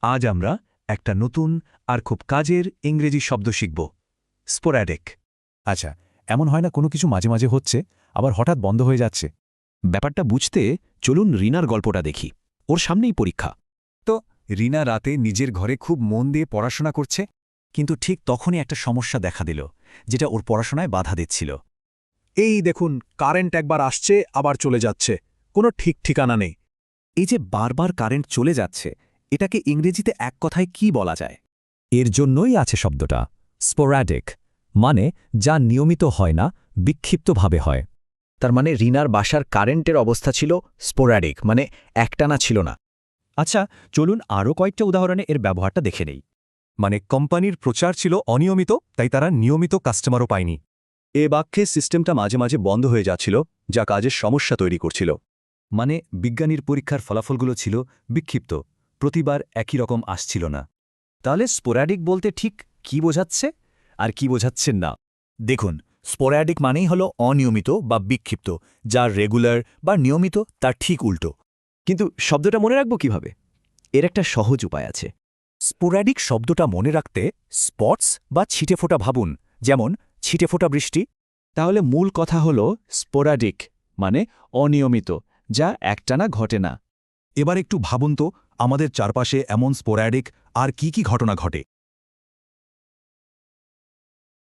আজ আমরা একটা নতুন আর খুব কাজের ইংরেজি শব্দ শিখব স্পোরাডিক। আচ্ছা, এমন হয় না কোনো কিছু মাঝে মাঝে হচ্ছে আবার হঠাৎ বন্ধ হয়ে যাচ্ছে? ব্যাপারটা বুঝতে চলুন রিনার গল্পটা দেখি। ওর সামনেই পরীক্ষা। তো রিনা রাতে নিজের ঘরে খুব মন দিয়ে পড়াশোনা করছে, কিন্তু ঠিক তখনই একটা সমস্যা দেখা দিল, যেটা ওর পড়াশোনায় বাধা দিচ্ছিল। এই দেখুন, কারেন্ট একবার আসছে আবার চলে যাচ্ছে, কোনো ঠিক ঠিকানা নেই। এই যে বারবার কারেন্ট চলে যাচ্ছে, এটাকে ইংরেজিতে এক কথায় কি বলা যায়? এর জন্যই আছে শব্দটা স্পোরাডিক, মানে যা নিয়মিত হয় না, বিক্ষিপ্তভাবে হয়। তার মানে রিনার বাসার কারেন্টের অবস্থা ছিল স্পোরাডিক, মানে একটানা ছিল না। আচ্ছা, চলুন আরও কয়েকটা উদাহরণে এর ব্যবহারটা দেখে নেই। মানে কোম্পানির প্রচার ছিল অনিয়মিত, তাই তারা নিয়মিত কাস্টমারও পায়নি। এ বাক্যে সিস্টেমটা মাঝে মাঝে বন্ধ হয়ে যাচ্ছিল, যা কাজের সমস্যা তৈরি করছিল। মানে বিজ্ঞানীর পরীক্ষার ফলাফলগুলো ছিল বিক্ষিপ্ত, প্রতিবার একই রকম আসছিল না। তাহলে স্পোরাডিক বলতে ঠিক কি বোঝাচ্ছে আর কি বোঝাচ্ছেন না? দেখুন, স্পোরাডিক মানেই হলো অনিয়মিত বা বিক্ষিপ্ত, যা রেগুলার বা নিয়মিত তার ঠিক উল্টো। কিন্তু শব্দটা মনে রাখব কিভাবে? এর একটা সহজ উপায় আছে। স্পোরাডিক শব্দটা মনে রাখতে স্পটস বা ছিটেফোঁটা ভাবুন, যেমন ছিটেফোঁটা বৃষ্টি। তাহলে মূল কথা হলো স্পোরাডিক, মানে অনিয়মিত, যা একটানা ঘটে না। এবার একটু ভাবুন তো, আমাদের চারপাশে এমন স্পোরাডিক আর কি কি ঘটনা ঘটে?